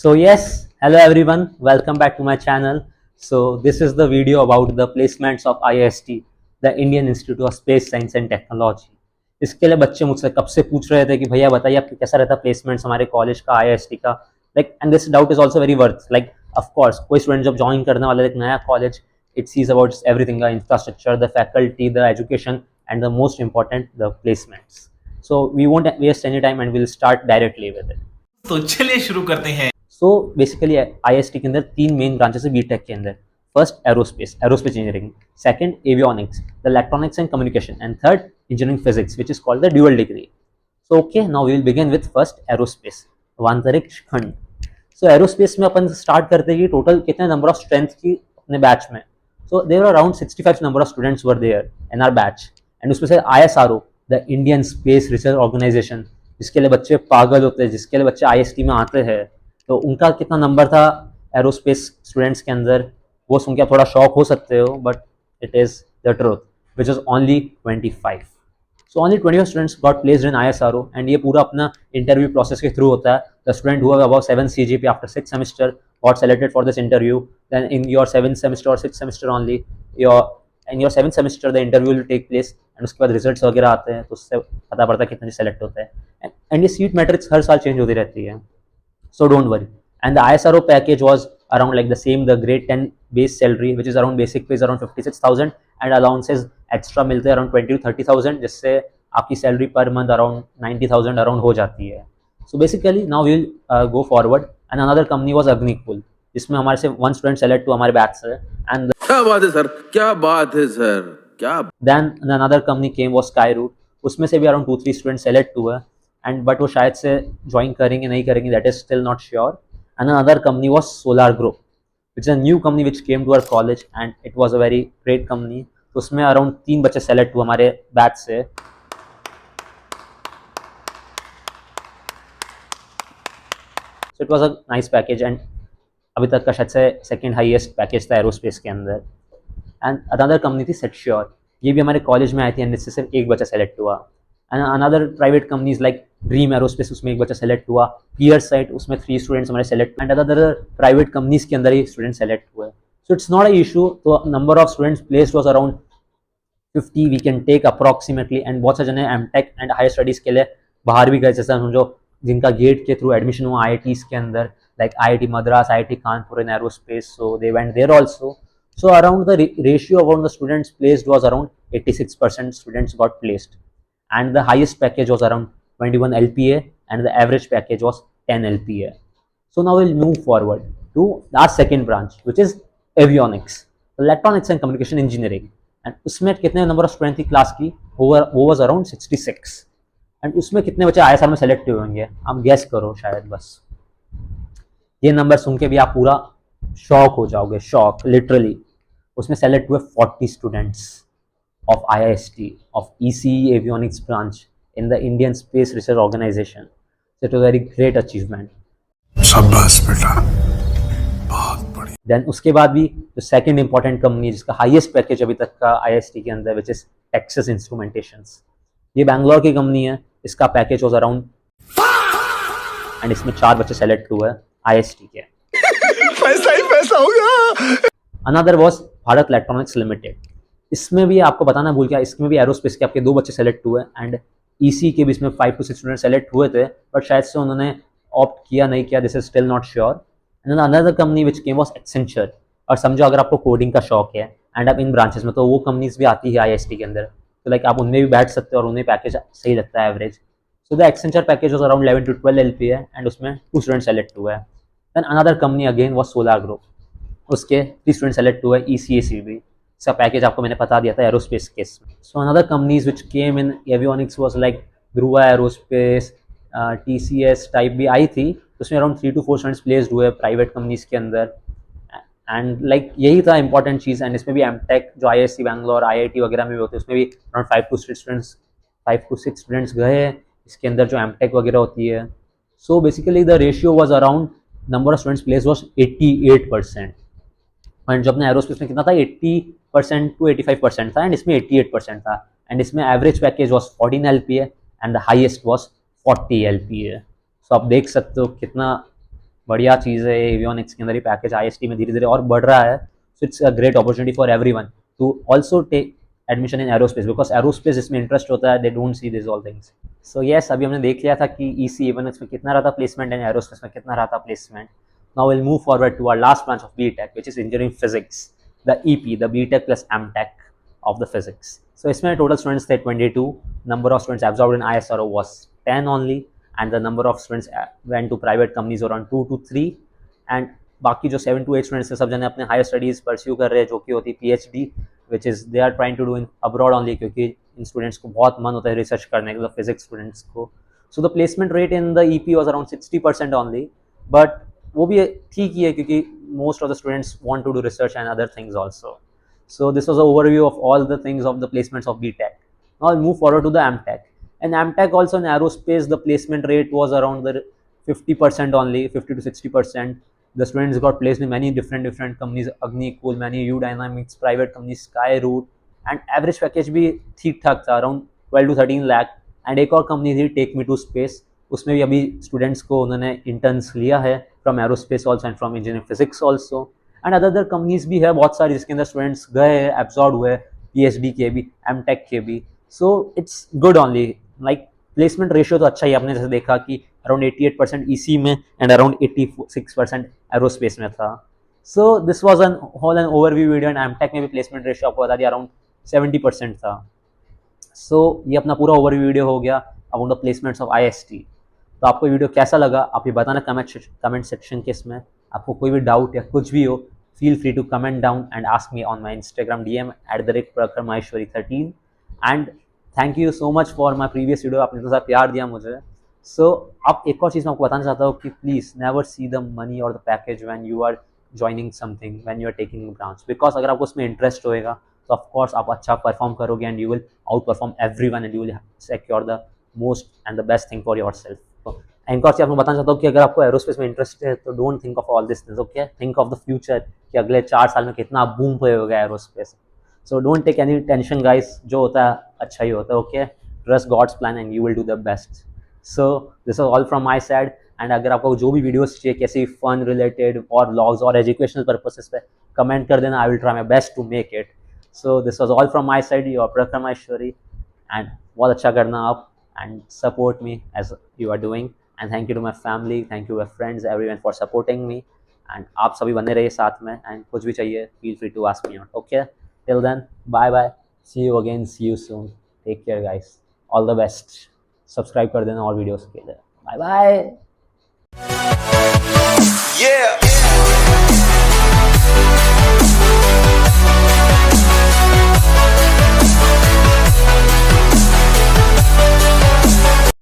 So yes, hello everyone, welcome back to my channel. So this is the video about the placements of IIST, the Indian Institute of Space Science and Technology. इसके लिए बच्चे मुझसे कब से पूछ रहे थे कि भैया बताइए आपके कैसा रहता प्लेसमेंट्स हमारे कॉलेज का IIST का like and this doubt is also very worth like of course कोई स्टूडेंट जब ज्वाइन करने वाला है एक नया college it sees about everything the infrastructure the faculty the education and the most important the placements. So we won't waste any time and will start directly with it. तो चलिए शुरू करते हैं. सो बेसिकली आईएसटी के अंदर तीन main branches है BTech के अंदर. First aerospace engineering, second avionics, the electronics and communication, and third engineering physics which is called the dual degree. So okay, now we will begin with first aerospace, अंतरिक्ष खंड. सो aerospace में अपन start करते हैं कि total कितने number of strength की अपने batch में. So there are around 65 number of students were there in our batch and उसमें से ISRO, the Indian space research organization, जिसके लिए बच्चे पागल होते हैं, जिसके लिए बच्चे आईएसटी में आते हैं, तो उनका कितना नंबर था एरोस्पेस स्टूडेंट्स के अंदर वो सुन के आप थोड़ा शॉक हो सकते हो, but it is the truth which is only 25. So only 25 students got placed in ISRO and ये पूरा अपना इंटरव्यू प्रोसेस के थ्रू होता है. The student who have about 7 CGPA after 6 semester got selected for this interview. Then in your 7th semester और 6th semester only your 7th semester the interview will take place and उसके बाद results वगैरह आते हैं तो उससे पता पड़ता है कितने सेलेक्ट होते हैं. एंड ये सीट मैट्रिक्स हर साल चेंज होती रहती है. So don't worry. And the ISRO package was around like the same, the grade 10 base salary, which is around basic pay is around 56,000 and allowances extra मिलते हैं around 20 to 30,000, जिससे आपकी salary per month around 90,000 around हो जाती है. So basically now we will go forward. And another company was Agnikul, जिसमें हमारे से one student select to हमारे बैच से. And क्या बात है सर, क्या बात है सर, क्या. Then another company came was Skyroot, उसमें से भी around 2-3 students select हुए and but वो शायद से ज्वाइन करेंगे नहीं करेंगे, that is still not sure. And another company was Solar Group, which is a new company which came to our college and it was a very great company. तो उसमें अराउंड 3 बच्चे सेलेक्ट हुए हमारे बैच से. So it was a nice package and अभी तक का शायद से सेकंड हाईएस्ट पैकेज था एरोस्पेस के अंदर. एंड अनदर कंपनी थी सेटश्योर, ये भी हमारे कॉलेज में आई थी एंड इससे सिर्फ एक बच्चा सेलेक्ट हुआ. And another private companies like dream aerospace, उसमें एक बच्चा सेलेक्ट हुआ. पियर साइट, उसमें 3 स्टूडेंट्स हमारे select. And other private companies के अंदर ही स्टूडेंट सेलेक्ट हुए. So it's not a issue. तो number of students placed was around 50 we can take approximately. And बहुत से जने एमटेक एंड हायर स्टडीज़ के लिए बाहर भी गए, जैसे समझो जिनका गेट के थ्रू एडमिशन हुआ IITs के अंदर, like IIT Madras, IIT Kanpur in aerospace, so they went there also. So around the ratio around the students placed was around 86% students got placed, and the highest package was around 21 LPA and the average package was 10 LPA. So now we'll move forward to our second branch, which is avionics, electronics and communication engineering. And उसमें कितने number of student थी class की, वो was around 66. And उसमें कितने बच्चे ISR में select हुए होंगे, आप गेस करो. शायद बस ये नंबर सुन के भी आप पूरा शॉक हो जाओगे, शॉक लिटरली. उसमें सेलेक्ट हुए 40 students of IIST of ECE avionics branch in the Indian space research organization. It was very great achievement. शाबाश बेटा, बहुत बढ़िया. देन उसके बाद भी जो सेकंड इंपॉर्टेंट कंपनी जिसका हाईएस्ट पैकेज अभी तक का IIST के अंदर, विच इज टेक्सास इंस्ट्रूमेंटेशंस. ये बैंगलोर की कंपनी है. इसका पैकेज वाज अराउंड एंड इसमें 4 बच्चे सेलेक्ट हुए IIST के. पैसा ही पैसा होगा. Another was Bharat electronics limited. इसमें भी आपको बताना भूल गया, इसमें भी एरोस्पेस के आपके 2 बच्चे सेलेक्ट हुए एंड EC के भी इसमें 5 to 6 स्टूडेंट सेलेक्ट हुए थे, बट शायद से उन्होंने ऑप्ट किया नहीं किया, this is still not sure. And another company which came was Accenture. और समझो अगर आपको कोडिंग का शौक है एंड आप इन ब्रांचेस में, तो वो कंपनीज भी आती है IIST के अंदर, तो लाइक आप उनमें भी बैठ सकते हो और उन्हें पैकेज सही लगता है average. So the Accenture package was around 11 to 12 LPA and उसमें 2 स्टूडेंट सेलेक्ट हुए. Then another company again was Solar Group. उसके 3 स्टूडेंट सेलेक्ट हुए ECACB. इसका पैकेज आपको मैंने बता दिया था एरोस्पेस केस में. So another companies which came in avionics was like Dhruva aerospace, TCS type भी आई थी. उसमें अराउंड 3 to 4 स्टूडेंट्स प्लेस्ड हुए प्राइवेट कंपनीज के अंदर. एंड लाइक यही था इंपॉर्टेंट चीज़. एंड इसमें भी एमटेक जो IISc बैंगलोर IIT वगैरह में भी होते हैं, उसमें भी अराउंड 5 to 6 स्टूडेंट्स गए इसके अंदर जो एमटेक वगैरह होती है. So basically the ratio was around number of students place was 88%. And जो अपने एरोस्पेस में कितना था 80% to 85% था एंड इसमें 88% था. एंड इसमें average package was 14 LPA and the highest was 40 LPA. सो आप देख सकते हो कितना बढ़िया चीज़ है एवियोनिक्स के अंदर ही पैकेज IST में धीरे धीरे और बढ़ रहा है. So it's a great opportunity for everyone to also take admission in aerospace because aerospace जिसमें इंटरेस्ट होता है they don't see this all things. So yes, अभी हमने देख लिया था कि EC एवियोनिक्स में कितना रहा था प्लेसमेंट एंड एरोस्पेस में कितना रहा था placement. Now will move forward to our last branch of BTech which is engineering physics, the EP, the BTech plus MTech of the physics. So इसमें total students थे 22, number of students absorbed in ISRO was 10 only, and the number of students went to private companies around 2 to 3, and बाकी जो 7 to 8 students थे सब जने अपने higher studies pursue कर रहे हैं जो कि होती है PhD which is they are trying to do in abroad only क्योंकि इन स्टूडेंट्स को बहुत मन होता है रिसर्च करने का फिजिक्स स्टूडेंट्स को. So the placement rate in the EP was around 60% only, but वो भी ठीक ही है क्योंकि most of the students want to do research and other things also. So this was an overview of all the things of the placements of BTech. Now I'll move forward to the MTech. And MTech also in aerospace, the placement rate was around the 50% only, 50 to 60%. The students got placed in many different companies, Agni-Cool, many U Dynamics, private companies, Skyroot, and average package भी ठीक ठाक था around 12 to 13 lakh. And एक और company थी Take Me to Space, उसमें भी अभी students को उन्होंने interns लिया है from aerospace also and from engineering physics also. And other companies भी है बहुत सारी जिसके अंदर स्टूडेंट्स गए हैं एब्जॉर्ब हुए PhD के भी MTech के भी. So it's good only like placement ratio तो अच्छा ही आपने जैसे देखा कि अराउंड 88% EC में एंड अराउंड 86% एरोस्पेस में था. So this was an whole an overview video and MTech में भी प्लेसमेंट रेशियो आपको बता दिया अराउंड 70% था. सो ये अपना पूरा ओवरव्यू वीडियो हो गया about the placements of IST. तो आपको वीडियो कैसा लगा आप ये बताना कमेंट सेक्शन के इसमें. आपको कोई भी डाउट या कुछ भी हो feel free to comment down and ask me on my Instagram DM @prakramaheshwari13. And thank you so much for my previous video, आपने तो सा प्यार दिया मुझे. सो अब एक और चीज़ मैं आपको बताना चाहता हूँ कि please never see the money और the package when you are joining something, when you are taking branch, because अगर आपको उसमें इंटरेस्ट होएगा तो ऑफकोर्स आप अच्छा परफॉर्म करोगे and you will out perform everyone and you will secure the most and the best thing for your self. एक और चीज़ आपको बताना चाहता हूँ कि अगर आपको एरोस्पेस में इंटरेस्ट है तो don't think of all this things, okay. Think of the future कि अगले 4 साल में कितना बूम होगा aerospace. So don't take any tension guys, जो होता है अच्छा ही होता है, ओके. Trust God's plan and you will do the best. So this is all from my side. And अगर आपको जो भी वीडियोस चाहिए कैसे फन रिलेटेड और व्लॉग्स और एजुकेशनल पर्पसेस पे कमेंट कर देना, I will try my best to make it. So this was all from my side, your Prakrameshwari. And बहुत अच्छा करना आप and support me as you are doing. And thank you to my family, thank you my friends, everyone for supporting me. And आप सभी बने रहिए साथ में and कुछ भी चाहिए feel free to ask me out. Okay, till then, bye bye, see you again, see you soon, take care guys, all the best. Subscribe कर देना और वीडियोस के लिए. Bye bye.